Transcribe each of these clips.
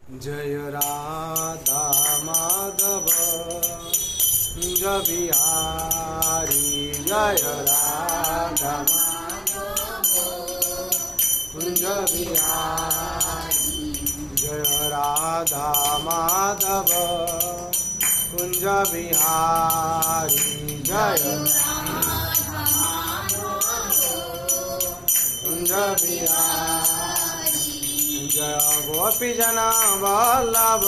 जय राधा माधव कुंज बिहारी, जय राधा कुंज बिहारी, जय राधा माधव कुंज बिहारी, जय कुंज बिहारी, जय गोपी जना वल्लभ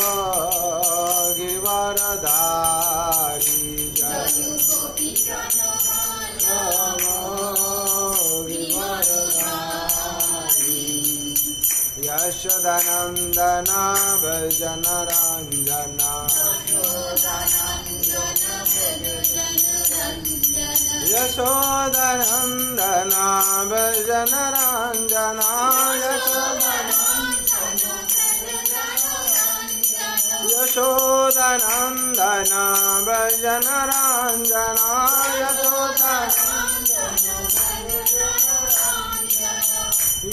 गिरिवरधारी, जय गोपी जना गिरिवरधारी, यशोदानंदन भजन रंजन, यशोदानंदन भजन रंजन, यशोदानंदन भजन रंजन,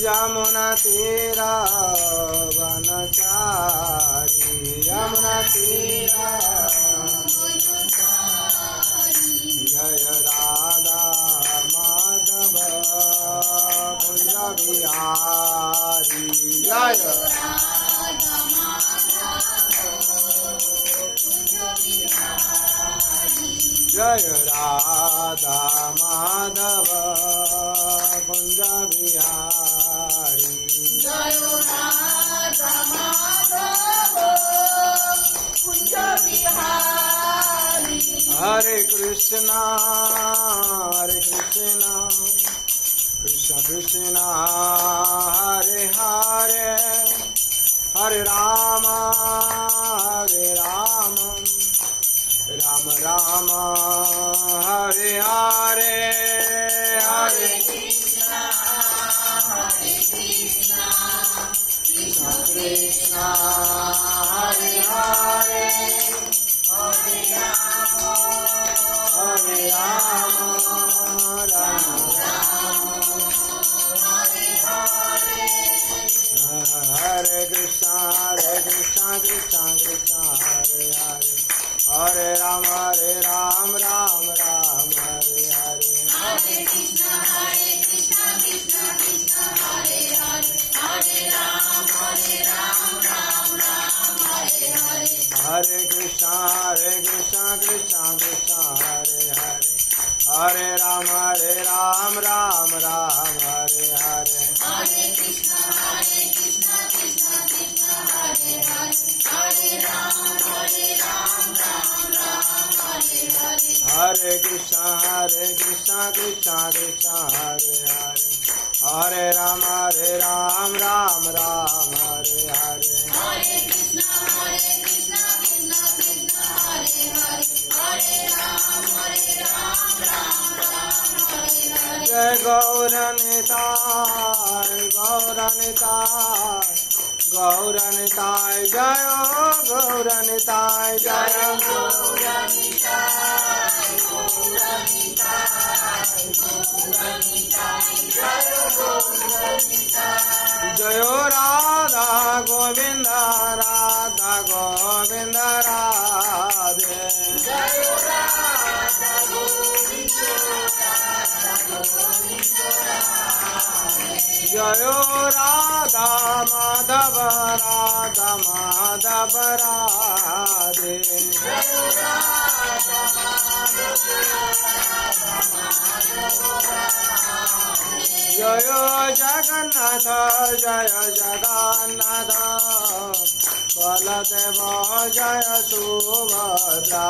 यमुना तीरा वनचारी, यमुना तीरा, जय राधा माधव कुंज बिहारी, जय जय राधा माधव कुंज बिहारी, जय राधा माधव कुंज बिहारी। हरे कृष्णा कृष्ण कृष्ण हरे हरे, हरे राम राम राम हरे हरे, हरे कृष्णा कृष्ण कृष्ण हरे हरे, हरे राम राम राम हरे हरे, हरे कृष्णा कृष्ण कृष्ण हरे हरे, हरे राम राम राम हरे हरे, हरे कृष्ण कृष्ण कृष्ण हरे हरे, हरे राम राम राम हरे हरे, हरे कृष्ण कृष्ण कृष्ण हरे हरे, हरे राम राम राम हरे हरे, हरे कृष्ण कृष्ण कृष्ण हरे हरे, हरे राम राम राम हरे हरे, हरे कृष्ण कृष्ण कृष्ण हरे हरे, हरे राम राम राम हरे हरे, हरे कृष्ण कृष्ण कृष्ण हरे हरे, हरे राम राम राम हरे हरे, जय गौरनिताय गौरनिताय गौरनिताय, जय गौरनिताय, जय जय राधा गोविंद राधा गोविंद राधे, जय राधा माधव राधे, जय जगन्नाथ बलदेव जय सुभद्रा,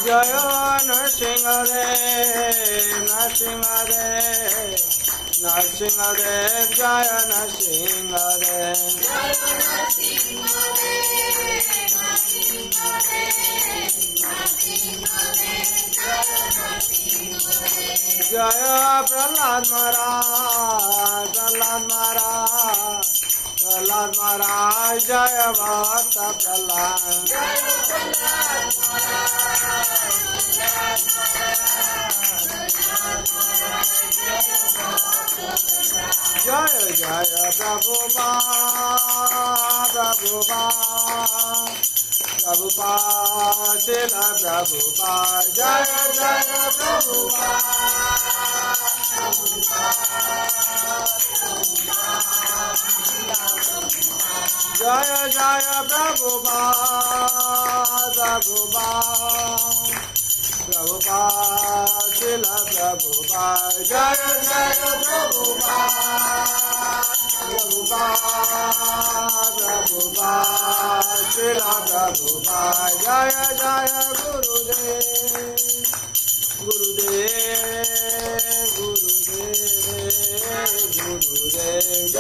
जय नरसिंहदेव जय नरसिंहदेव, जय प्रहलाद महाराज जय भक्त प्रहलाद, जय प्रभुपाद प्रभुपाद प्रभुपाद शिल प्रभुपाद जय जय जय जय प्रभुपाद प्रभुपाद प्रभुपाद शिल प्रभुपाद जय जय प्रभुपाद प्रभुपाद प्रभुपाद शिल प्रभुपाद जय जय गुरुदेव गुरुदेव गुरुदेव गुरुदेव जय जय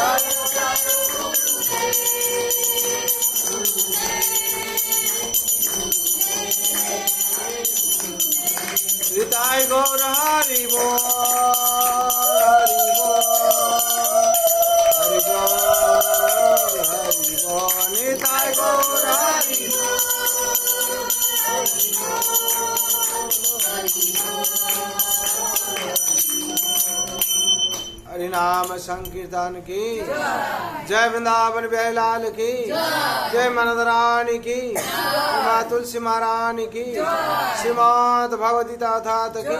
निताय गौर हरि बोल हरि बोल हरि बोल हरि बोल निताय गौर हरि हरि नाम संकीर्तन की जय वृंदावन बिहारी की जय मनदरानी की माँ तुलसी महारानी की श्रीमद भगवती तथात की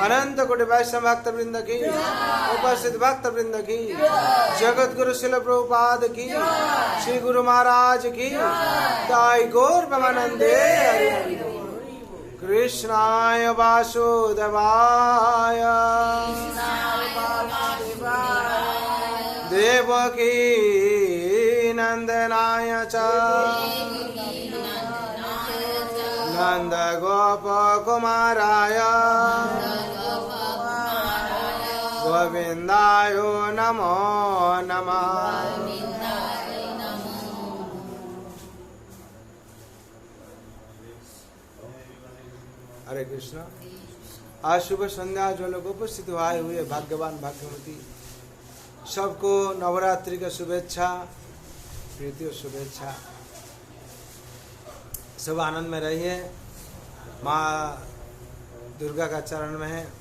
अनंत कोटि वैष्णव भक्त वृंद की उपस्थित भक्त वृंद की जगत गुरु शिल प्रभुपाद की श्री गुरु महाराज की ताई गौर प्रेमानंदे हरि हरि कृष्णाय वासुदेवाय देवकी नंदनाय च नंद गोप कुमाराय गोविंदाय नमो नमः। हरे कृष्ण। आज सुबह संध्या जो लोग उपस्थित आए हुए भाग्यवान भाग्यवती सबको नवरात्रि का शुभेच्छा प्रीति और शुभेच्छा। सब आनंद में रहिए। माँ दुर्गा का चरण में है,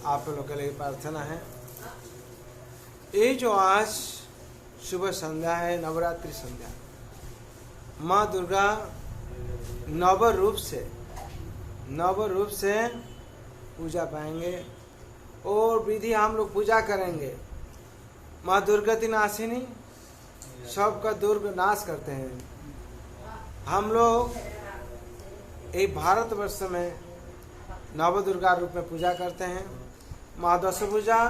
आप लोगों के लिए प्रार्थना है। ये जो आज सुबह संध्या है, नवरात्रि संध्या, माँ दुर्गा नव रूप से पूजा पाएंगे और विधि हम लोग पूजा करेंगे। माँ दुर्गति नाशिनी सबका दुर्ग नाश करते हैं। हम लोग एक भारतवर्ष में नव दुर्गा रूप में पूजा करते हैं। माँ दशभुजा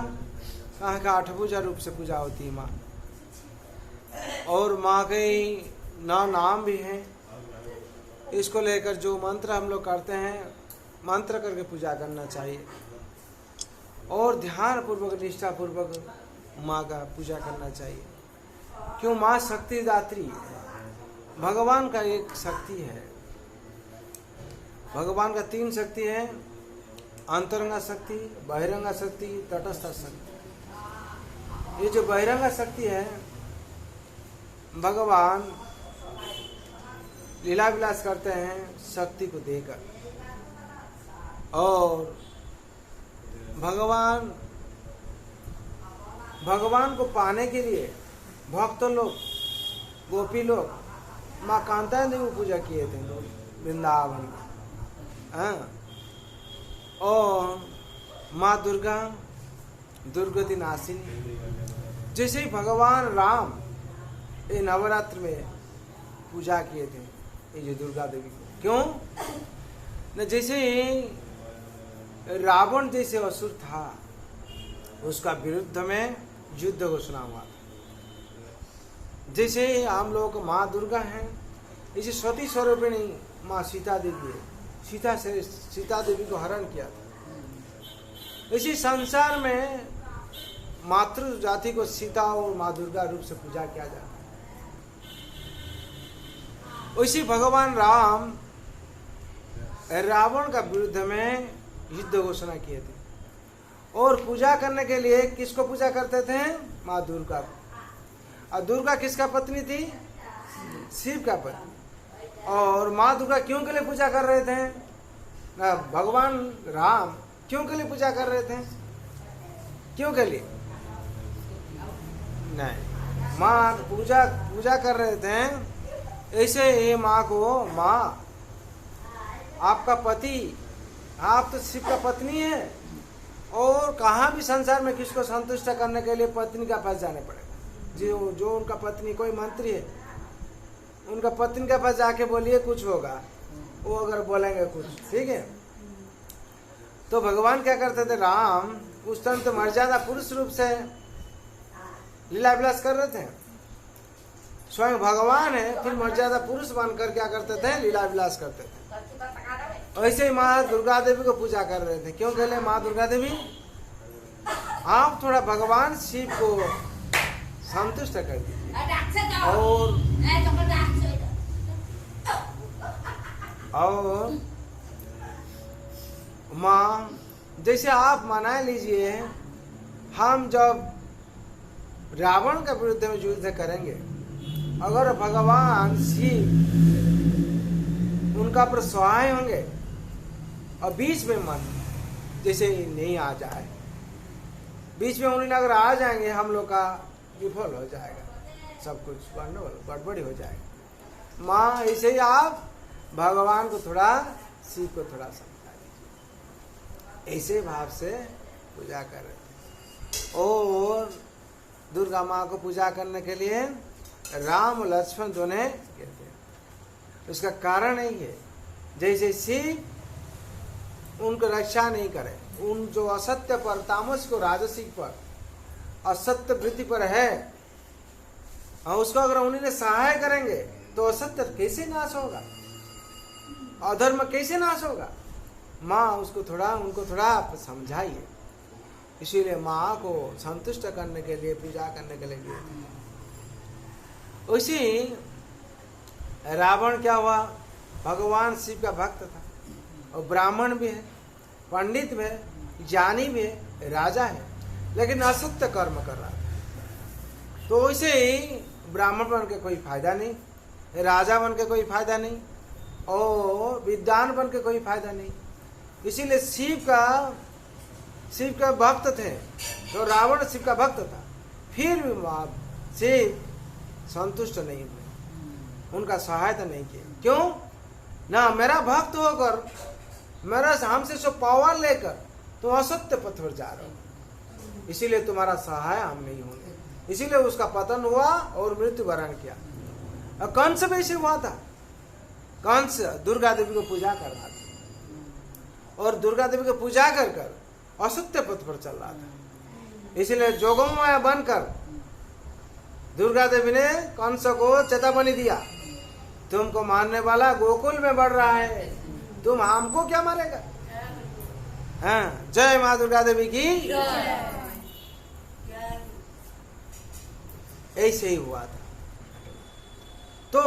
कहाँ का 8 भुजा रूप से पूजा होती है माँ। और माँ के 9 नाम भी हैं। इसको लेकर जो मंत्र हम लोग करते हैं, मंत्र करके पूजा करना चाहिए और ध्यान पूर्वक निष्ठा पूर्वक माँ का पूजा करना चाहिए। क्यों? माँ शक्ति दात्री है, भगवान का एक शक्ति है। भगवान का 3 शक्ति है, अंतरंगा शक्ति, बहिरंगा शक्ति, तटस्थ शक्ति। ये जो बहिरंगा शक्ति है, भगवान लीला विलास करते हैं शक्ति को देकर, और भगवान को पाने के लिए भक्त लोग, गोपी लोग माँ कांता देवी पूजा किए थे लोग वृंदावन में। और माँ दुर्गा दुर्गति नाशिनी, जैसे ही भगवान राम ये नवरात्र में पूजा किए थे ये जो दुर्गा देवी को। क्यों न? जैसे रावण जैसे असुर था, उसका विरुद्ध में युद्ध घोषणा हुआ। जैसे हम लोग माँ दुर्गा हैं, इसे सती स्वरूपिणी माँ सीता देवी है। सीता देवी को हरण किया था। इसी संसार में मातृ जाति को सीता और माँ दुर्गा रूप से पूजा किया जाता है। उसी भगवान राम रावण का विरुद्ध में युद्ध घोषणा किए थे और पूजा करने के लिए किसको पूजा करते थे? माँ दुर्गा को। और दुर्गा किसका पत्नी थी? शिव का पत्नी। और माँ दुर्गा क्यों के लिए पूजा कर रहे थे? भगवान राम क्यों के लिए पूजा कर रहे थे? क्यों के लिए? नहीं, माँ पूजा पूजा कर रहे थे। ऐसे ये माँ को, माँ आपका पति, आप तो शिव का पत्नी है, और कहाँ भी संसार में किसको संतुष्ट करने के लिए पत्नी का पास जाने पड़ेगा। जो उनका पत्नी कोई मंत्री है, उनका पत्नी के पास जाके बोलिए कुछ होगा, वो अगर बोलेंगे कुछ, ठीक है। तो भगवान क्या करते थे, राम उस टाइम तो मर्यादा पुरुष रूप से लीला विलास कर रहे थे। स्वयं भगवान है, फिर मर्यादा पुरुष बनकर क्या करते थे, लीला विलास करते थे। ऐसे ही माँ दुर्गा देवी को पूजा कर रहे थे। क्यों कहले माँ दुर्गा देवी, आप थोड़ा भगवान शिव को संतुष्ट कर दीजिए। और माँ जैसे आप मना लीजिए, हम जब रावण के विरुद्ध में युद्ध करेंगे, अगर भगवान शिव उनका पर सहाय होंगे और बीच में मन जैसे नहीं आ जाए, बीच में उन्हें अगर आ जाएंगे, हम लोग का विफल हो जाएगा, सब कुछ गड़बड़ी हो जाएगा। माँ ऐसे ही आप भगवान को थोड़ा, शिव को थोड़ा समझा दीजिए। ऐसे भाव से पूजा कर रहे थे। और दुर्गा माँ को पूजा करने के लिए राम और लक्ष्मण दोनों गए थे। उसका कारण यही है, जैसे शिव उनको रक्षा नहीं करे, उन जो असत्य पर, तामस को राजसिक पर, असत्य वृत्ति पर है, और उसको अगर उन्हें सहाय करेंगे तो असत्य कैसे नाश होगा, अधर्म कैसे नाश होगा। माँ उसको थोड़ा, उनको थोड़ा आप समझाइए। इसीलिए माँ को संतुष्ट करने के लिए, पूजा करने के लिए। उसी रावण क्या हुआ, भगवान शिव का भक्त था, और ब्राह्मण भी है, पंडित भी है, ज्ञानी भी है, राजा है, लेकिन असत्य कर्म कर रहा था। तो वैसे ही ब्राह्मण बन के कोई फायदा नहीं, राजा बन के कोई फायदा नहीं, और विद्वान बन के कोई फायदा नहीं। इसीलिए शिव का भक्त थे, तो रावण शिव का भक्त था, फिर भी शिव संतुष्ट नहीं हुए, उनका सहायता नहीं किया। क्यों ना, मेरा भक्त होकर, मेरा हमसे सो पावर लेकर तुम असत्य पथ पर जा रहे हो, इसीलिए तुम्हारा सहाय हम नहीं होंगे। इसीलिए उसका पतन हुआ और मृत्यु वरण किया। और कंस भी ऐसे हुआ था। कंस दुर्गा देवी को पूजा कर रहा था, और दुर्गा देवी को पूजा कर असत्य पथ पर चल रहा था। इसलिए जोगमाया बनकर दुर्गा देवी ने कंस को चेतावनी दिया, तुमको मारने वाला गोकुल में बढ़ रहा है, तुम हमको क्या मारेगा। हाँ, जय माँ दुर्गा देवी की। ऐसे ही हुआ था। तो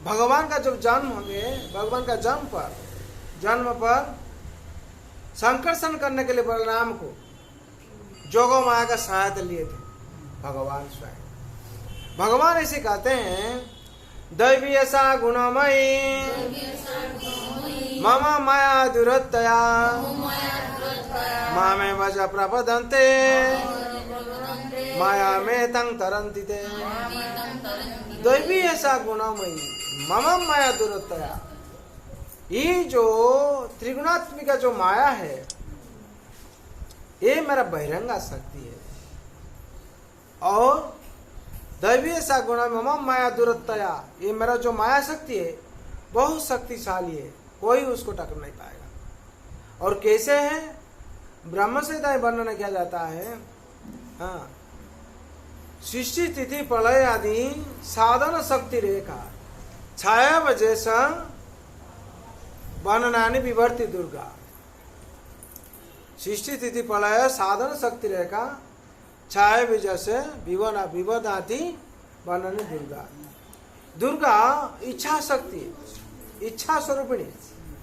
भगवान का जब जन्म होंगे, भगवान का जन्म पर संकर्षण करने के लिए बलराम को जोगो माया का सहायता लिए थे भगवान स्वयं। भगवान ऐसे कहते हैं, दैवी ऐसा गुणमयी मम माया दुरतया मामे वज प्रपदन्ते माया में तंग तरंती ते। दैवी ऐसा गुणमयी मम माया दुरतया, ये जो त्रिगुणात्मिका जो माया है, ये मेरा बहिरंगा शक्ति है। और दैवी ऐसा गुण मम माया दुरतया, ये मेरा जो माया शक्ति है बहुत शक्तिशाली है, कोई उसको टक्कर नहीं पाएगा। और कैसे है, ब्रह्म संहिता वर्णन किया जाता है। हाँ, सृष्टि तिथि प्रलय आदि साधन शक्ति रेखा छाया वजह से वर्णनानि विवर्ति दुर्गा। सृष्टि तिथि प्रलय साधन शक्ति रेखा छाया वजह से विवदाति वर्णन दुर्गा। दुर्गा इच्छा शक्ति, इच्छा स्वरूपिणी,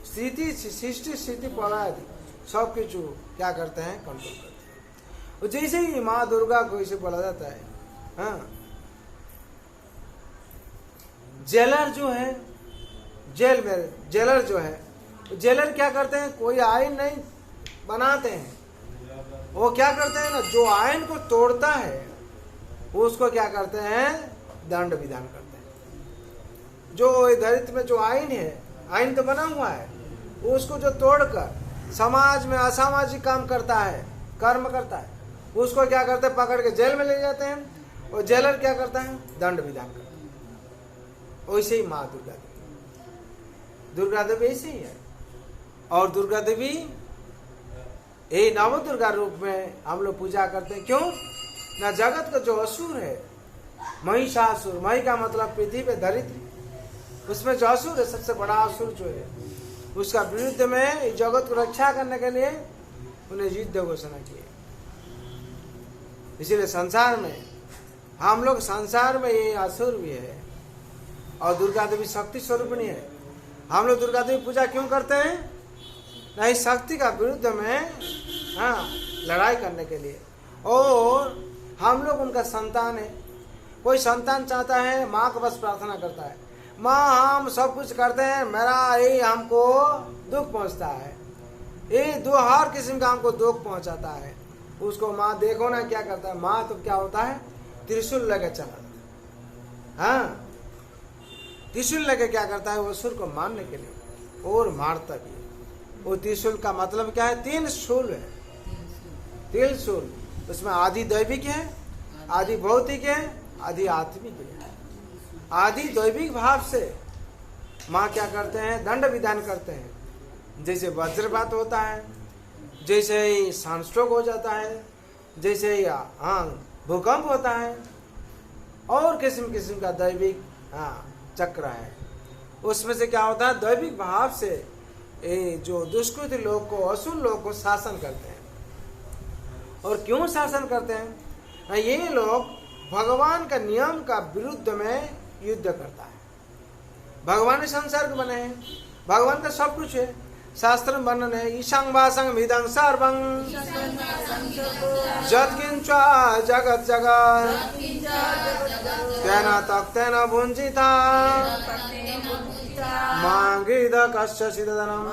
सृष्टि स्थिति प्रलय आदि सब कुछ क्या करते हैं, कंट्रोल करते हैं। जैसे ही माँ दुर्गा को इसे बोला जाता है। हाँ, जेलर जो है, जेल में जेलर जो है, जेलर क्या करते हैं, कोई आयन नहीं बनाते हैं, वो क्या करते हैं ना, जो आयन को तोड़ता है उसको क्या करते हैं, दंड विधान करते हैं। जो धरती में जो आईन है, आईन तो बना हुआ है, उसको जो तोड़कर समाज में असामाजिक काम करता है, कर्म करता है, उसको क्या करते हैं, पकड़ के जेल में ले जाते हैं। और जेलर क्या करता है, दंड विधान करता है। वैसे ही माँ दुर्गा देवी, दुर्गा देवी ऐसे ही है। और दुर्गा देवी ये नव दुर्गा रूप में हम लोग पूजा करते हैं। क्यों ना, जगत का जो असुर है, महिषासुर, मही का मतलब पृथ्वी पे धरित्री, उसमें जो असुर है, सबसे बड़ा असुर जो है, उसका विरुद्ध में इस जगत को रक्षा करने के लिए उन्हें युद्ध घोषणा किए। इसीलिए संसार में हम लोग, संसार में ये असुर भी है और दुर्गा देवी शक्ति स्वरूपिणी है। हम लोग दुर्गा देवी पूजा क्यों करते हैं, नहीं शक्ति का विरुद्ध में लड़ाई करने के लिए। और हम लोग उनका संतान है। कोई संतान चाहता है, माँ को बस प्रार्थना करता है, माँ हम सब कुछ करते हैं, मेरा ये हमको दुख पहुंचता है, ये हर किस्म का हमको दुख पहुंचाता है। उसको माँ देखो ना क्या करता है, माँ तो क्या होता है, त्रिशूल लेके चला, हाँ त्रिशूल लेके क्या करता है, वो असुर को मारने के लिए, और मारता भी है। वो त्रिशूल का मतलब क्या है, 3 शूल है, 3 शूल। उसमें आदि दैविक है, आदि भौतिक है, आदि आत्मिक है। आदि दैविक भाव से माँ क्या करते हैं, दंड विधान करते हैं। जैसे वज्रपात होता है, जैसे सनस्ट्रोक हो जाता है, जैसे भूकंप होता है, और किस्म किस्म का दैविक चक्र है। उसमें से क्या होता है, दैविक भाव से ये जो दुष्कृति लोग को, असुर लोग को शासन करते हैं। और क्यों शासन करते हैं, ये लोग भगवान का नियम का विरुद्ध में युद्ध करता है। भगवान ने संसार को बनाए हैं, भगवान का सब कुछ है, शास्त्र में वर्णन है, ईशांग वासंग मिदंग सर्वं जत्किंचा जगत जगत तेना तक्तेन भुंजिता मांगिद कश्च सिद्धनम।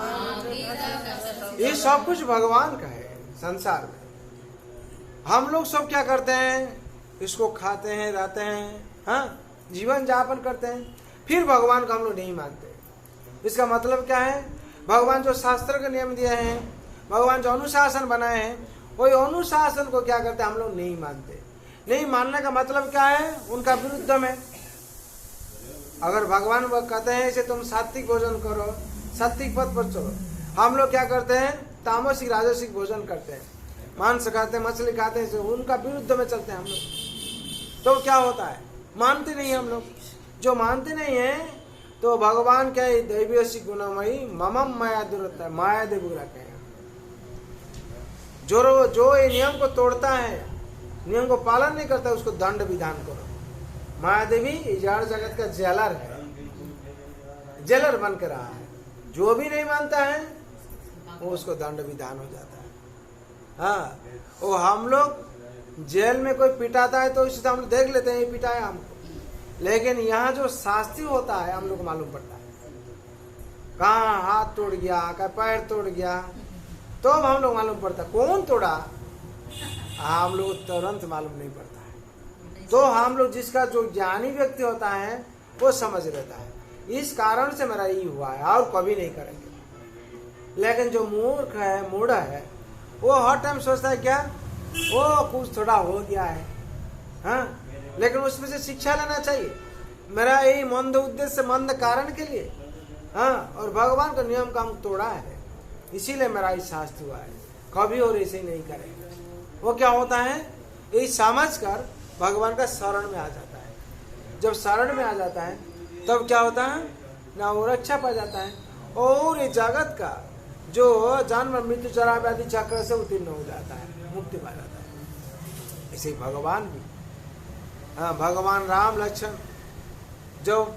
ये सब कुछ भगवान का है। संसार में हम लोग सब क्या करते हैं, इसको खाते हैं, रहते हैं, हाँ जीवन जापन करते हैं, फिर भगवान को हम लोग नहीं मानते। इसका मतलब क्या है, भगवान जो शास्त्र के नियम दिए हैं, भगवान जो अनुशासन बनाए हैं, वही अनुशासन को क्या करते हैं, हम लोग नहीं मानते। नहीं मानने का मतलब क्या है, उनका विरुद्ध में। अगर भगवान वो कहते हैं इसे तुम सात्विक भोजन करो, सात्विक पथ पर चलो, हम लोग क्या करते हैं, तामसिक राजसिक भोजन करते हैं, मांस खाते हैं, मछली खाते हैं, उनका विरुद्ध में चलते हैं हम लोग। तो क्या होता है, मानते नहीं हम लोग। जो मानते नहीं है तो भगवान क्या है, दैवीय गुणमयी ममम माया दुरता, माया देवुरा कहे। जो ये नियम को तोड़ता है, नियम को पालन नहीं करता, उसको दंड विधान करो। माया देवी जड़ जगत का जेलर है, जेलर बन के रहा है। जो भी नहीं मानता है वो उसको दंड विधान हो जाता है। हाँ, वो हम लोग जेल में कोई पिटाता है तो उससे हम लोग देख लेते हैं, ये पिटाया हमको, लेकिन यहाँ जो शास्ति होता है हम लोग को मालूम पड़ता है, कहाँ हाथ तोड़ गया, कहाँ पैर तोड़ गया, तो हम लोग मालूम पड़ता है कौन तोड़ा, हम लोग तुरंत मालूम नहीं पड़ता है। तो हम लोग जिसका जो ज्ञानी व्यक्ति होता है वो समझ लेता है, इस कारण से मेरा ये हुआ है और कभी नहीं करेंगे। लेकिन जो मूर्ख है, मूढ़ा है, वो हर टाइम सोचता है क्या, वो कुछ थोड़ा हो गया है, हाँ, लेकिन उसमें से शिक्षा लेना चाहिए। मेरा यही मंद उद्देश्य, मंद कारण के लिए, हाँ, और भगवान का नियम का हम तोड़ा है, इसीलिए मेरा ये शास्त्र हुआ है। कभी और ऐसे नहीं करेंगे। वो क्या होता है, ये समझ कर भगवान का शरण में आ जाता है। जब शरण में आ जाता है तब क्या होता है ना, वो रक्षा पा जाता है और ये जगत का जो जन्म मृत्यु जरा व्याधि चक्र से उत्तीर्ण हो जाता है, मुक्ति पा जाता है। ऐसे भगवान भी, हाँ, भगवान राम लक्ष्मण जो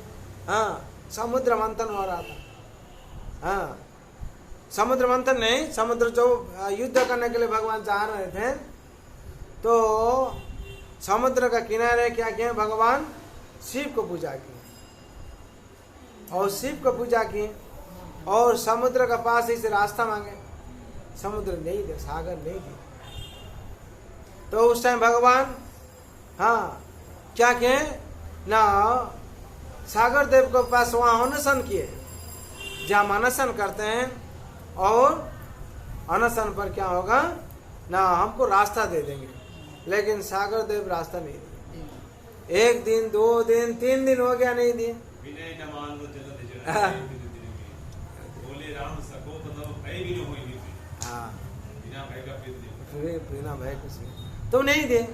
समुद्र मंथन हो रहा था, हाँ, समुद्र मंथन नहीं, समुद्र जो युद्ध करने के लिए भगवान जा रहे थे, तो समुद्र का किनारे क्या किया, भगवान शिव को पूजा की और शिव को पूजा की और समुद्र का पास से रास्ता मांगे, समुद्र नहीं दे, सागर नहीं दे। तो उस टाइम भगवान, हाँ, क्या किए ना, सागर देव के पास वहां अनशन किए, जहाँ अनशन करते हैं, और अनशन पर क्या होगा ना, हमको रास्ता दे देंगे। लेकिन सागर देव रास्ता नहीं दिए। 1 दिन 2 दिन 3 दिन हो गया, नहीं दिए। हाँ, बिना भय कुछ नहीं, तो नहीं दिए।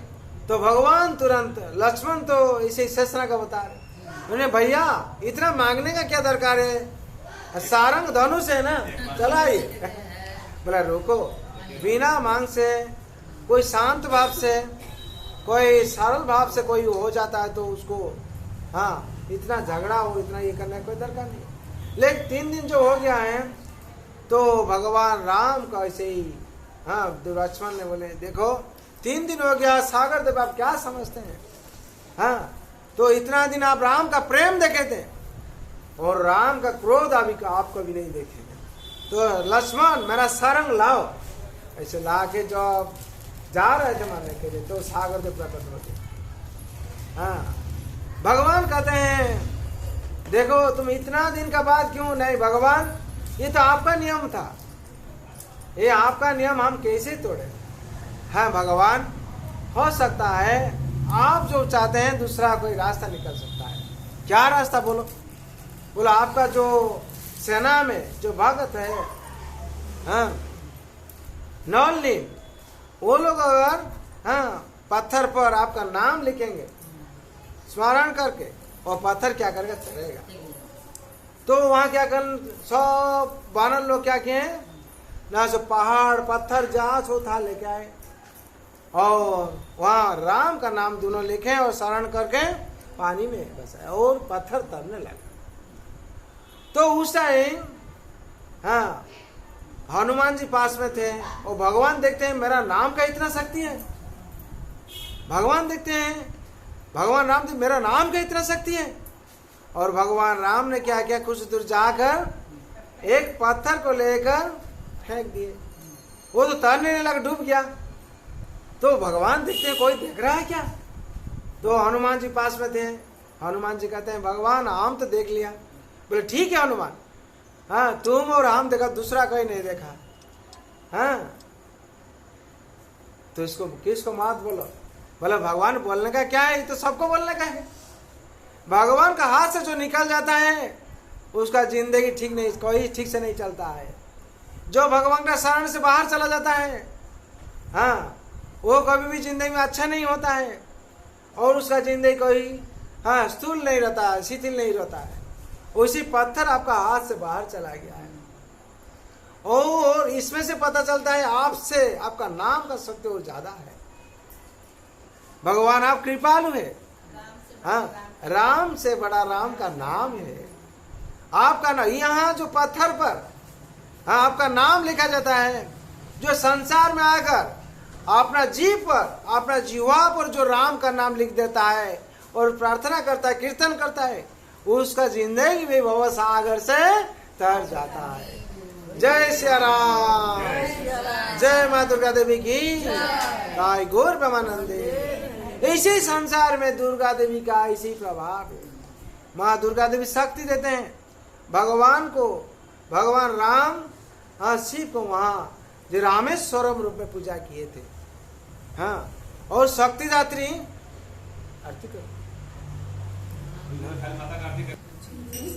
तो भगवान तुरंत, लक्ष्मण तो इसे शेषनाग का बता रहे, उन्हें भैया इतना मांगने का क्या दरकार है, सारंग धनुष है ना, चलाइए। बोला रोको, बिना मांग से, कोई शांत भाव से, कोई सरल भाव से कोई हो जाता है तो उसको, हाँ, इतना झगड़ा हो, इतना ये करने का कोई दरकार नहीं। लेकिन 3 दिन जो हो गया है, तो भगवान राम का ऐसे ही, हाँ, लक्ष्मण ने बोले देखो 3 दिन हो गया, सागर देव आप क्या समझते हैं, हाँ, तो इतना दिन आप राम का प्रेम देखे थे, और राम का क्रोध अभी का आपको भी नहीं देखेंगे। तो लक्ष्मण मेरा सारंग लाओ। ऐसे ला के जो जा रहे थे मारने के लिए, तो सागर देव प्रकट होते। हाँ, भगवान कहते हैं देखो तुम इतना दिन का बाद क्यों नहीं, भगवान ये तो आपका नियम था, ये आपका नियम हम कैसे तोड़े। हाँ भगवान, हो सकता है आप जो चाहते हैं दूसरा कोई रास्ता निकल सकता है। क्या रास्ता बोलो। बोला आपका जो सेना में जो भगत है, हाँ, नौली, वो लोग अगर, हाँ, पत्थर पर आपका नाम लिखेंगे स्मरण करके, और पत्थर क्या करेगा, चलेगा। तो वहां क्या कर, सब बानर लोग क्या किए ना, सब पहाड़ पत्थर जहां सो था लेके आए, और वहां राम का नाम दोनों लिखे और शरण करके पानी में बसाया, और पत्थर तैरने लगा। तो उस टाइम, हाँ, हनुमान जी पास में थे, और भगवान देखते हैं मेरा नाम का इतना शक्ति है। भगवान देखते हैं, भगवान राम जी मेरा नाम का इतना शक्ति है। और भगवान राम ने क्या किया, कुछ दूर जाकर एक पत्थर को लेकर फेंक दिए, वो तो तैरने लगा, डूब गया। तो भगवान देखते हैं कोई देख रहा है क्या। तो हनुमान जी पास में थे, हनुमान जी कहते हैं भगवान हम तो देख लिया। बोले ठीक है हनुमान, हाँ, तुम और हम देखा, दूसरा कोई नहीं देखा। हाँ, तो इसको किसको मात बोलो। बोला भगवान बोलने का क्या है, ये तो सबको बोलने का है। भगवान का हाथ से जो निकल जाता है उसका जिंदगी ठीक नहीं, कोई ठीक से नहीं चलता है। जो भगवान का शरण से बाहर चला जाता है, हाँ, वो कभी भी जिंदगी में अच्छा नहीं होता है, और उसका जिंदगी कोई, हाँ, स्थूल नहीं रहता है, शिथिल नहीं रहता है। उसी पत्थर आपका हाथ से बाहर चला गया है। और इसमें से पता चलता है आपसे आपका नाम का शक्ति और ज्यादा है। भगवान आप कृपालु है, हाँ, राम से बड़ा राम का नाम है। आपका नाम यहाँ जो पत्थर पर, हाँ, आपका नाम लिखा जाता है, जो संसार में आकर अपना जीव पर, अपना जीवा पर जो राम का नाम लिख देता है और प्रार्थना करता है, कीर्तन करता है, उसका जिंदगी भी भव सागर से तर जाता है। जय श्री राम, जय माँ दुर्गा देवी की जय, गौर प्रेमानंदे। इसी संसार में दुर्गा देवी का इसी प्रभाव है। माँ दुर्गा देवी शक्ति देते हैं भगवान को। भगवान राम, हाँ, शिव को वहाँ जो रामेश्वरम रूप में पूजा किए थे, हाँ, और शक्तिदात्री आरती करो।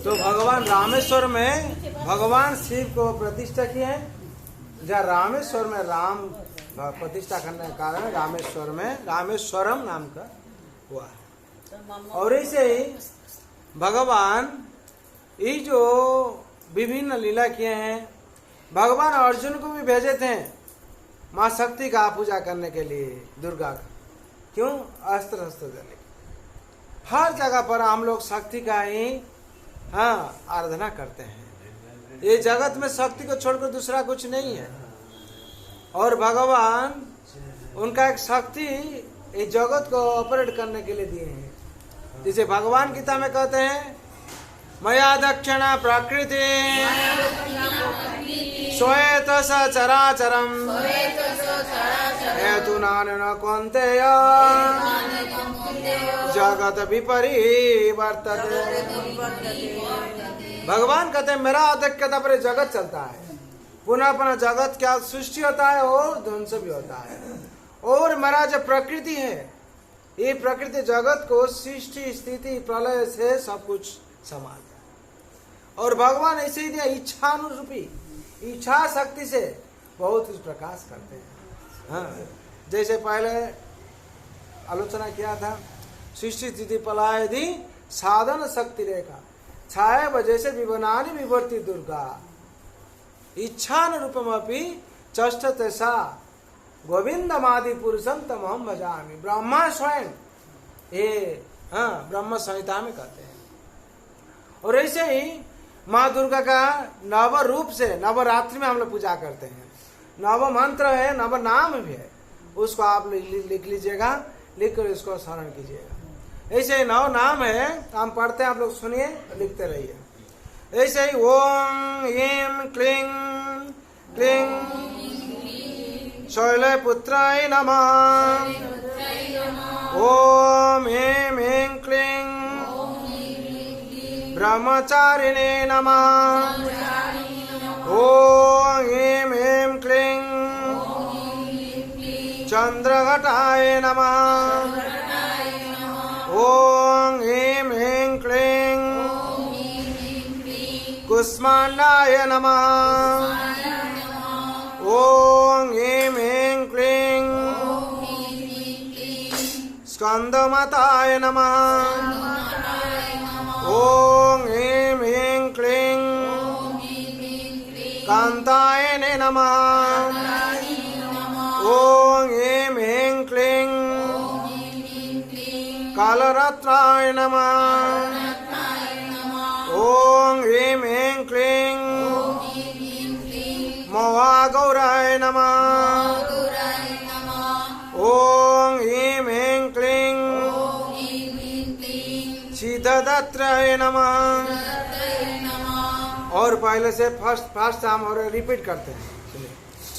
तो भगवान रामेश्वर में भगवान शिव को प्रतिष्ठा की है। जहाँ रामेश्वर में राम प्रतिष्ठा करने का कारण रामेश्वर में रामेश्वरम नाम का हुआ है। और ऐसे ही भगवान ये जो विभिन्न लीला किए हैं, भगवान अर्जुन को भी भेजे थे माँ शक्ति का पूजा करने के लिए, दुर्गा का। क्यों? अस्त्र शस्त्र देने। हर जगह पर हम लोग शक्ति का ही, हाँ, आराधना करते हैं। ये जगत में शक्ति को छोड़कर दूसरा कुछ नहीं है। और भगवान उनका एक शक्ति इस जगत को ऑपरेट करने के लिए दिए हैं। जिसे भगवान गीता में कहते हैं, मया दक्षिणा प्रकृति श्वेत स चराचरम हेतु नानेन कौन्तेय जगत विपरिवर्तते। भगवान कहते हैं मेरा आधिक्यता पर जगत चलता है, पुनः पुनः जगत क्या सृष्टि होता है और ध्वंस भी होता है। और मेरा जो प्रकृति है, ये प्रकृति जगत को सृष्टि स्थिति प्रलय से सब कुछ संभालता है। और भगवान ऐसे ही दिया इच्छानुरूपी, इच्छा शक्ति से बहुत कुछ प्रकाश करते हैं। हाँ, जैसे पहले आलोचना किया था, सृष्टि स्थिति प्रलयादि साधन शक्ति रेखा छाया वजह से विवनानि विवर्ति दुर्गा इच्छानुरूपमपि चष्टते सा गोविंदमादि पुरुषम तमहम भजामि। ब्रह्मा स्वयं ये ब्रह्म संहिता में कहते हैं। और ऐसे ही माँ दुर्गा का नव रूप से नवरात्रि में हम लोग पूजा करते हैं। नव मंत्र है, नव नाम भी है, उसको आप लिख लीजिएगा, लिख कर इसको स्मरण कीजिएगा। ऐसे नव नाम है, हम पढ़ते हैं, आप लोग सुनिए, लिखते रहिए। ऐसे ही ओम ह्रीं क्लीं क्लीं शैलपुत्राय नमः। ओम ह्रीं ह्रीं क्लीं ब्रह्मचारिणे नमः। ओम ह्रीं ह्रीं क्लीं चंद्रघटाय नमः। ओम ह्रीं ह्रीं क्लीं कुष्मांडाय नमः। ओम ह्रीं ह्रीं क्लीं स्कंदमाताय नमः। ओम ह्रीं ह्रीं क्लीं कांताय नमः। ओम ह्रीं ह्रीं क्लीं कालरात्राय नमः। ओम ह्रीं ह्रीं क्लीं महागौराय नमः। ओम ह्रीं ह्रीं क्लीं सिद्धदात्राय नमः। और पहले से फर्स्ट हम और रिपीट करते हैं।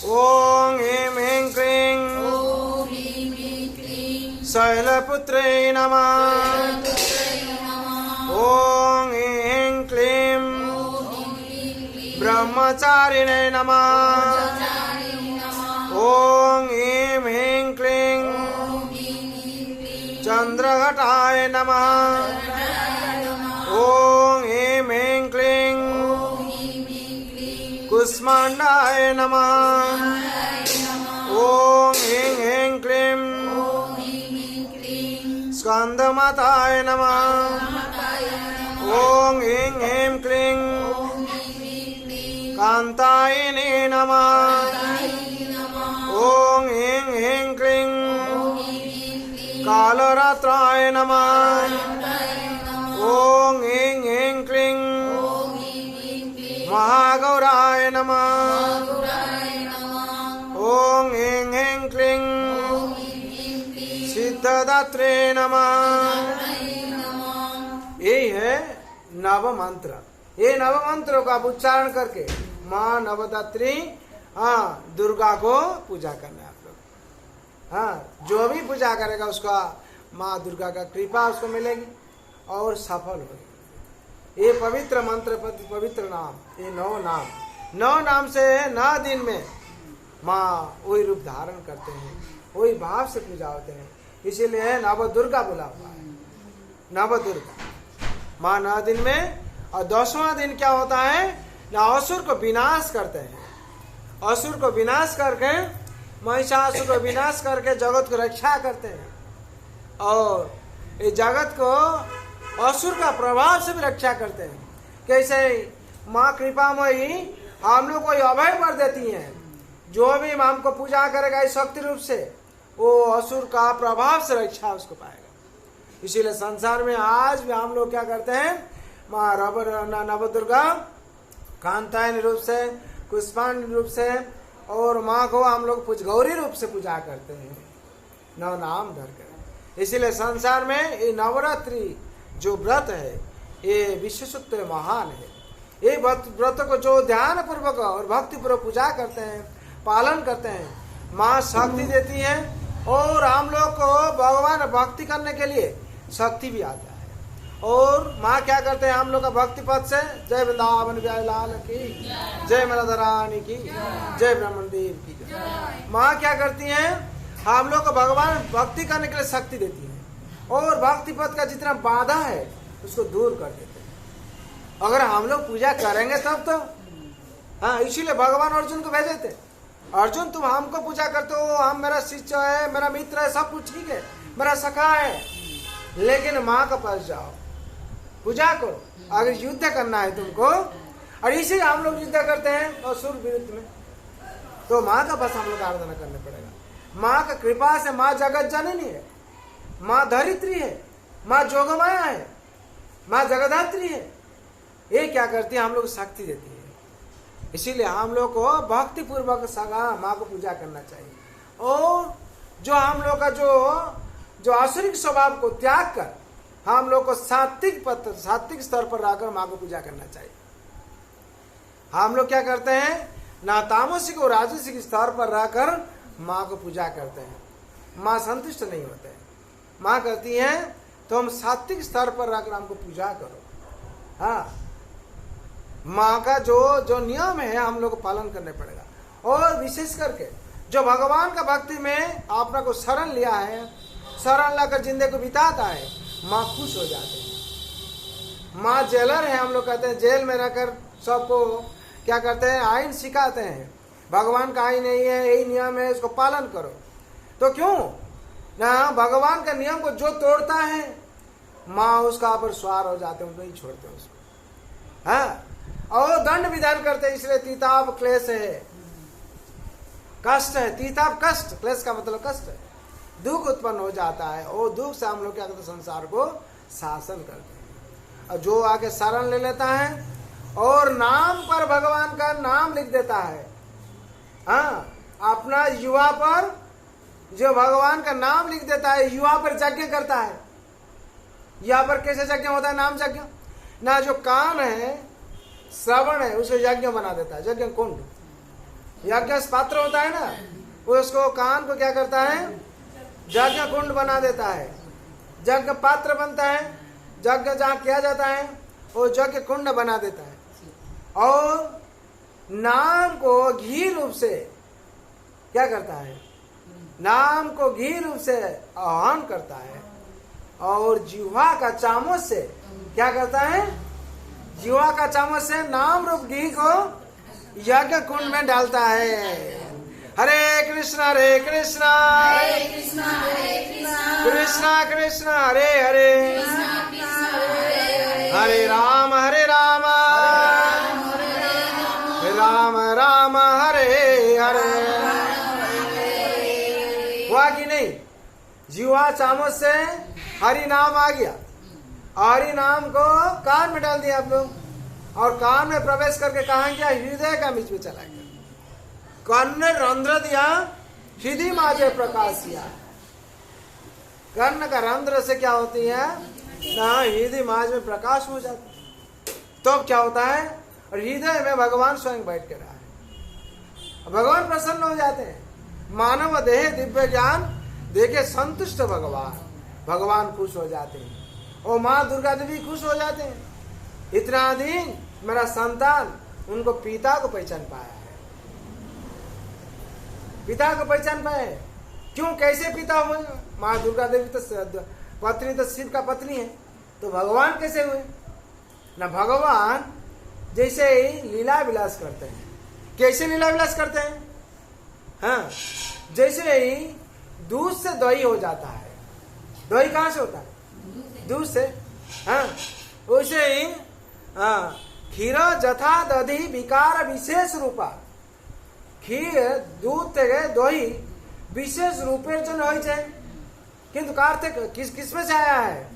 ओम ह्रीं ह्रीं क्लीं शैलपुत्रे नमः। ओम ह्रीं क्लीं ब्रह्मचारिणे नमः। ओम ह्रीं ह्रीं क्लीं चंद्रघटाय नमः। ओम ह्रीं ह्रीं क्लीं कुष्मांडाय नमः। ओम ह्रीं ह्रीं क्लीं स्कंदमाताय नमः। ओम ह्रीं ह्रीं क्लीं कांताय नमः। ओम ह्रीं ह्रीं क्लीं कालरात्राय नमः। ओम ह्रीं ह्रीं क्लीं महागौराय नमः। ओम ह्रीं ह्रीं क्लीं सिद्धदात्रे नमः। यही है नव मंत्र। ये नव मंत्रों का उच्चारण करके माँ नवदात्री दुर्गा को पूजा करना है आप लोग। जो भी पूजा करेगा उसका माँ दुर्गा का कृपा उसको मिलेगी और सफल होगी। ये पवित्र मंत्र, पवित्र नाम, ये नौ नाम से 9 दिन में माँ वही रूप धारण करते हैं, वही भाव से पूजा होते हैं। इसीलिए नव दुर्गा बोला हुआ है, नव दुर्गा माँ 9 दिन में। और 10वां दिन क्या होता है ना, असुर को विनाश करते हैं। असुर को विनाश करके, महिषासुर को विनाश करके जगत को रक्षा करते हैं। और इस जगत को असुर का प्रभाव से भी रक्षा करते हैं। कैसे माँ कृपामयी हम लोग को अभय वर देती हैं। जो भी हमको पूजा करेगा इस शक्ति रूप से, वो असुर का प्रभाव से रक्षा उसको पाएगा। इसीलिए संसार में आज भी हम लोग क्या करते हैं, माँ नव दुर्गा कांतायन रूप से, कुष्मांड रूप से, और माँ को हम लोग गौरी रूप से पूजा करते हैं, नव नाम धर कर। इसीलिए संसार में ये नवरात्रि जो व्रत है ये विशेषत्व महान है। ये व्रत को जो ध्यान पूर्वक और भक्ति पूर्वक पूजा करते हैं, पालन करते हैं, माँ शक्ति देती है और हम लोग को भगवान भक्ति करने के लिए शक्ति भी आता है। और माँ क्या करते हैं हम लोग का भक्ति पथ से, जय वृंदावन बिहारी लाल की, जय राधा रानी की, जय ब्रह्मण देव की। माँ क्या करती हैं हम लोग को भगवान भक्ति करने के लिए शक्ति देती है और भक्ति पथ का जितना बाधा है उसको दूर कर देते हैं। अगर हम लोग पूजा करेंगे तब तो, हाँ, इसीलिए भगवान अर्जुन को भेजे थे, अर्जुन तुम हमको पूजा करते हो, हम मेरा शिष्य है, मेरा मित्र है, सब कुछ ठीक है, मेरा सखा है, लेकिन माँ के पास जाओ, पूजा करो। अगर युद्ध करना है तुमको, और इसीलिए हम लोग युद्ध करते हैं असुर विरुद्ध में, तो माँ का पास हम लोग आराधना करना पड़ेगा। माँ का कृपा से माँ जगत जननी है, माँ धरित्री है, माँ जोगमाया है, माँ जगदात्री है। ये क्या करती है हम लोग शक्ति देती है। इसीलिए हम लोग को भक्ति पूर्वक सगा माँ को पूजा करना चाहिए और जो हम लोग का जो आसुरिक स्वभाव को त्याग कर हम लोग को सात्विक स्तर पर रहकर माँ को पूजा करना चाहिए। हम लोग क्या करते हैं ना तामसिक और राजसिक स्तर पर रहकर माँ को पूजा करते हैं, माँ संतुष्ट नहीं होते हैं। माँ कहती है तो हम सात्विक स्तर पर रहकर हमको पूजा करो। हाँ, माँ का जो नियम है हम लोग को पालन करने पड़ेगा। और विशेष करके जो भगवान का भक्ति में आपने को शरण लिया है, शरण लाकर जिंदगी को बिताता है, माँ खुश हो जाते हैं। माँ जेलर है, हम लोग कहते हैं जेल में रहकर सबको क्या करते हैं आइन सिखाते हैं, भगवान का आइन नहीं है, यही नियम है, इसको पालन करो। तो क्यों ना भगवान का नियम को जो तोड़ता है माँ उसका पर स्वार हो जाते हैं, नहीं छोड़ते उसको। हाँ, और दंड विधान करते हैं। इसलिए तीताप क्लेश है, कष्ट है, तीताप कष्ट, क्लेश का मतलब कष्ट है, दुख उत्पन्न हो जाता है और दुख से हम लोग क्या करते हैं संसार को शासन करते हैं। और जो आके शरण ले लेता है और नाम पर भगवान का नाम लिख देता है, हाँ, अपना युवा पर जो भगवान का नाम लिख देता है, युवा पर यज्ञ करता है। यहाँ पर कैसे यज्ञ होता है? नाम यज्ञ ना, जो कान है श्रवण है उसे यज्ञ बना देता है, यज्ञ कुंड, यज्ञ पात्र होता है ना, उसको कान को क्या करता है यज्ञ कुंड बना देता है, यज्ञ पात्र बनता है, यज्ञ जहाँ किया जाता है वो यज्ञ कुंड बना देता है। और नाम को घी रूप से क्या करता है, नाम को घी रूप से आह्वान करता है और जिह्वा का चामच से क्या करता है, जिह्वा का चम्मच से नाम रूप घी को यज्ञ कुंड में डालता है। हरे कृष्णा कृष्णा कृष्णा हरे हरे, हरे राम राम राम हरे हरे। हुआ कि नहीं? जिह्वा चामच से हरि नाम आ गया, हरि नाम को कान में डाल दिया आप लोग, और कान में प्रवेश करके कहाँ गया? हृदय का बीच में चला गया। कान ने रंध्र दिया, हृदय माजे प्रकाश किया। कर्ण का रंध्र से क्या होती है ना, हृदय माज में प्रकाश हो जाता है। तो क्या होता है, और हृदय में भगवान स्वयं बैठ के रहा है, भगवान प्रसन्न हो जाते हैं। मानव देह दिव्य ज्ञान देखे संतुष्ट भगवान खुश हो जाते हैं और माँ दुर्गा देवी खुश हो जाते हैं। इतना दिन मेरा संतान उनको पिता को पहचान पाया है, पिता को पहचान पाए। क्यों, कैसे पिता हुए? माँ दुर्गा देवी तो पत्नी, तो शिव का पत्नी है, तो भगवान कैसे हुए ना? भगवान जैसे ही लीला विलास करते हैं। कैसे लीला विलास करते हैं? हाँ, जैसे ही दूध से दही हो जाता है। दही कहाँ से होता है? दूध से। हाँ, वैसे ही क्षीर जथा दधि विकार विशेष रूपा, क्षीर दूध থেকে दही विशेष रूपेर जन हो जाए, किंतु कार्तिक किसमें से आया है?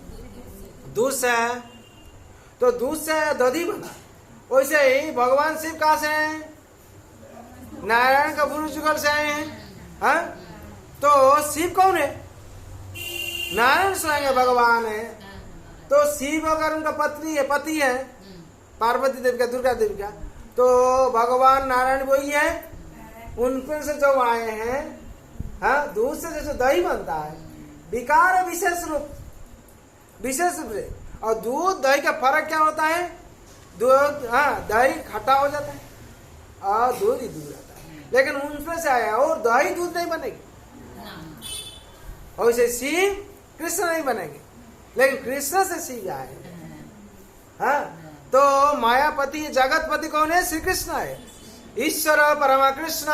दूध से है, तो दूध से दधी बना। वैसे ही भगवान शिव कहाँ से हैं? नारायण का पुरुष युगल से आए हैं। हाँ, तो शिव कौन है? नारायण स्वयं भगवान है। तो शिव अगर उनका पत्नी है, पति है, पार्वती देवी का, दुर्गा देवी का, तो भगवान नारायण वही है। उनपे से जो आए हैं हाँ, दूध से जैसे दही बनता है, विकार विशेष रूप से, और दूध दही का फर्क क्या होता है? दूध, हाँ, दही खट्टा हो जाता है और दूध ही दूध आता है, लेकिन उनमें से आया और दही दूध नहीं बनेगी, और वैसे शिव कृष्ण नहीं बनेंगे, लेकिन कृष्ण से शिव आए। हाँ, तो मायापति जगतपति कौन है? श्री कृष्ण है। ईश्वर परम कृष्ण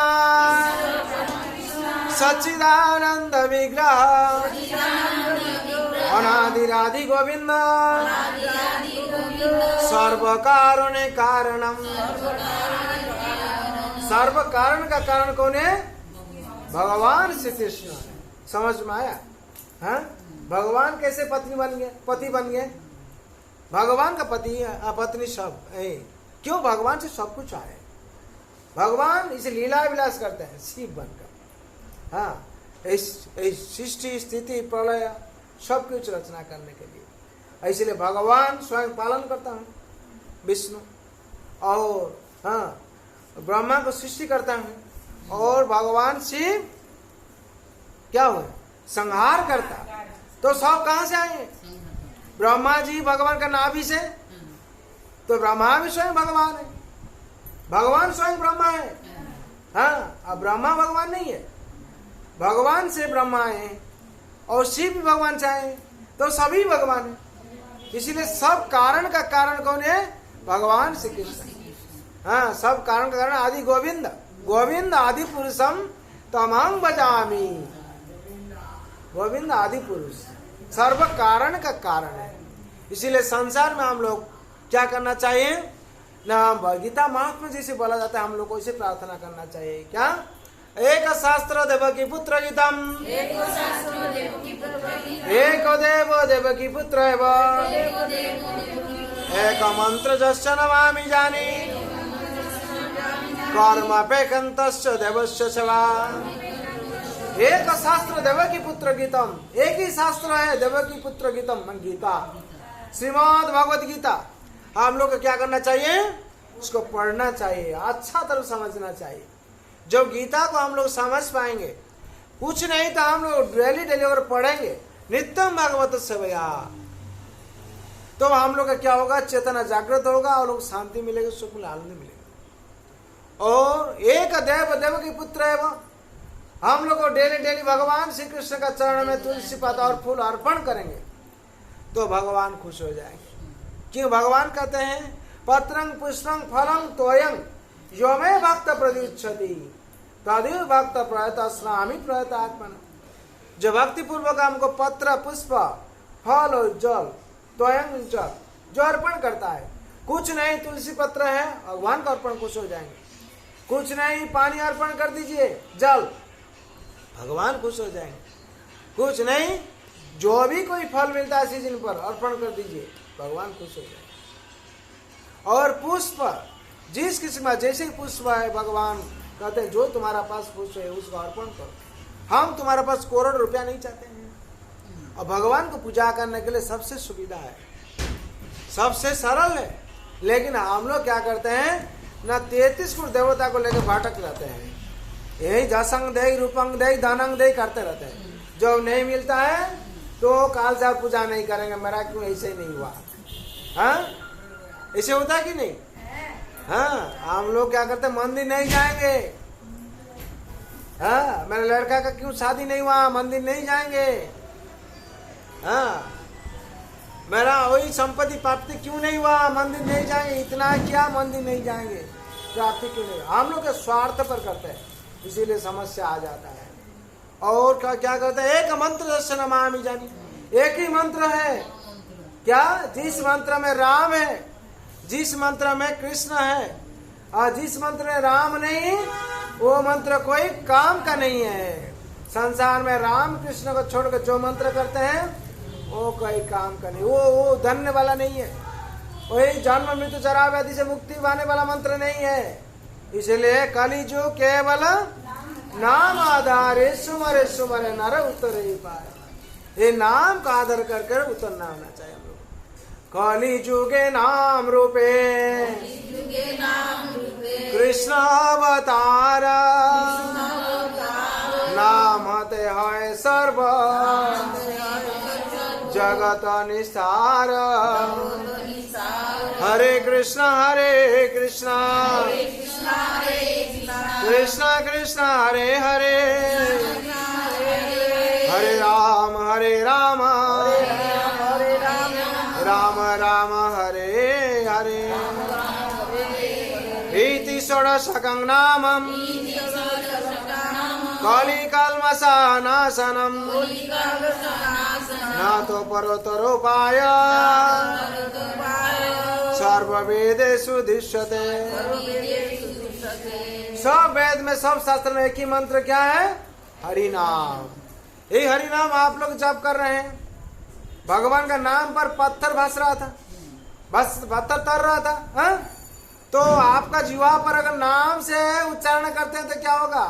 सच्चिदानंद विग्रह अनादिरादि गोविंद सर्व कारुण्य कारणम। सर्व कारण का कारण कौन है? भगवान श्री कृष्ण। समझ में आया? हाँ, भगवान कैसे पति बन गए? भगवान का पति पत्नी सब है। क्यों? भगवान से सब कुछ आए। भगवान इसे लीला विलास करते हैं शिव बनकर। हाँ, सृष्टि स्थिति प्रलय सब कुछ रचना करने के लिए, इसलिए भगवान स्वयं पालन करता है विष्णु, और हाँ, ब्रह्मा को सृष्टि करता है, और भगवान शिव क्या हुए? संहार करता। तो सब कहां से आए? ब्रह्मा जी भगवान का नाभि से, तो ब्रह्मा भी स्वयं भगवान है, भगवान स्वयं ब्रह्मा है। हाँ, अब ब्रह्मा भगवान नहीं है, भगवान से ब्रह्मा है, और शिव भी भगवान से आए, तो सभी भगवान है। इसीलिए सब कारण का कारण कौन है? भगवान श्री कृष्ण। हाँ, सब कारण का कारण आदि गोविंद, गोविंद आदि पुरुषम तमंग बजामी। गोविंद आदि पुरुष सर्व कारण का कारण है। इसीलिए संसार में हम लोग क्या करना चाहिए ना? गीता महात्मा जैसे बोला जाता है, हम लोग को इसे प्रार्थना करना चाहिए। क्या? एक शास्त्र देवकी पुत्र गीतम, एक देव देवकी पुत्र एव, एक मंत्र जस्य नमामि जानी, कर्मपेकन्तस्य देवस्य सेवा। एक शास्त्र देवकी पुत्र गीतम, एक ही शास्त्र है देवकी पुत्र गीतम, गीता, श्रीमद् भगवद गीता। हम लोग को क्या करना चाहिए? उसको पढ़ना चाहिए, अच्छा तरह समझना चाहिए। जब गीता को हम लोग समझ पाएंगे, कुछ नहीं तो हम लोग डेली अगर पढ़ेंगे नित्यम भागवत सेवया, तो हम लोग का क्या होगा? चेतना जागृत होगा, और लोग शांति मिलेगी, सुख आनंद मिलेगा। और एक देव देवकी पुत्र है वो, हम लोग को डेली भगवान श्री कृष्ण का चरण में तुलसी पत्ता और फूल अर्पण करेंगे, तो भगवान खुश हो जाएंगे। क्यों? भगवान कहते हैं पत्रं पुष्पं फलं तोयं यो मे भक्त प्रदीक्षति तदेव भक्त प्रयतस्नामि प्रयतात्मन। जो भक्ति पूर्वक हमको पत्र पुष्प फल और जल तोयं जल जो अर्पण करता है, कुछ नहीं तुलसी पत्र है भगवान का अर्पण, खुश हो जाएंगे। कुछ नहीं पानी अर्पण कर दीजिए, जल, भगवान खुश हो जाएंगे। कुछ नहीं जो भी कोई फल मिलता है सीजन पर अर्पण कर दीजिए, भगवान खुश हो जाएंगे। और पुष्प जिस किस्म का जैसे पुष्प है, भगवान कहते हैं जो तुम्हारा पास पुष्प है उसको अर्पण करो। हम तुम्हारे पास करोड़ रुपया नहीं चाहते हैं, और भगवान को पूजा करने के लिए सबसे सुविधा है, सबसे सरल है। लेकिन हम लोग क्या करते हैं ना, 33 करोड़ देवता को लेकर भटक रहते हैं, यही जसंग दे रूपंग दे धनंग दे करते रहते हैं। जो नहीं मिलता है तो काल से पूजा नहीं करेंगे, मेरा क्यों ऐसे नहीं हुआ। हाँ, ऐसे होता है कि नहीं? हाँ, हम लोग क्या करते हैं, मंदिर नहीं जाएंगे। हाँ, मेरे लड़का का क्यों शादी नहीं हुआ, मंदिर नहीं जाएंगे। हाँ, मेरा वही संपत्ति प्राप्ति क्यों नहीं हुआ, मंदिर नहीं जाएंगे। इतना क्या मंदिर नहीं जाएंगे, प्राप्ति क्यों नहीं? हम लोग के स्वार्थ पर करते हैं, इसीलिए समस्या आ जाता है। और क्या करते हैं? एक मंत्र जस्य नमामि जानी, एक ही मंत्र है। क्या? जिस मंत्र में राम है, जिस मंत्र में कृष्ण है, और जिस मंत्र में राम नहीं, वो मंत्र कोई काम का नहीं है। संसार में राम कृष्ण को छोड़कर जो मंत्र करते हैं वो कोई काम का नहीं, वो धन्य वाला नहीं है। वही जन्म मृत्यु जरा व्याधि से मुक्ति पाने वाला मंत्र नहीं है। इसलिए कलिजुग केवल नाम आधारे सुमरे सुमरे नर उतरे पाए। ये नाम का आधार करके उतरना होना चाहिए हम लोग। कलिजुगे नाम रूपे कृष्ण अवतार नाम ते है सर्व जगत निस्तार। हरे कृष्ण कृष्ण कृष्ण हरे हरे, हरे राम राम राम हरे हरे। इति षोडशकं नामं कलिकल्मषनाशनं नातो परोतरोपाय सर्ववेदेषु दृश्यते। सब वेद में सब शास्त्र में एक ही मंत्र क्या है? हरि नाम। ये हरि नाम आप लोग जप कर रहे हैं। भगवान का नाम पर पत्थर भास रहा था, बस पत्थर तर रहा था हा? तो आपका जीवा पर अगर नाम से उच्चारण करते हैं तो क्या होगा?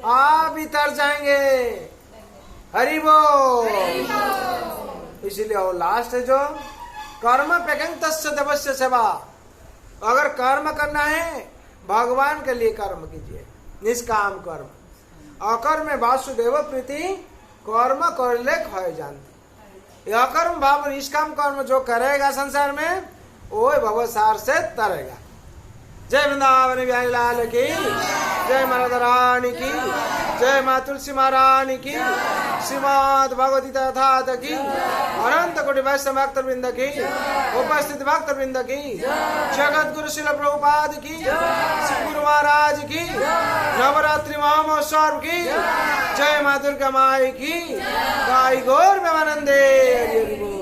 आप भी तर जाएंगे। हरि बोल। इसीलिए वो लास्ट है जो कर्म पेकंग तस्य देवस्य सेवा। अगर कर्म करना है भगवान के लिए कर्म कीजिए, निष्काम कर्म। अकर्म में वासुदेव प्रीति कर्म कर ले खय जानते। अकर्म भाव निष्काम कर्म जो करेगा संसार में वो भवसार से तरेगा। जय वृंदावन बिहारी लाल की, जय माता रानी की, जय माँ तुलसी महारानी की, श्रीमद् भगवती तथात की, अनंत कोटि वैष्णव भक्तवृंद की, उपस्थित भक्तवृंद की, जगत गुरु श्रील प्रभुपाद की, श्री गुरु महाराज की, नवरात्रि महोत्सव की, जय माँ दुर्गा माई की, गाय गौर में आनंदे।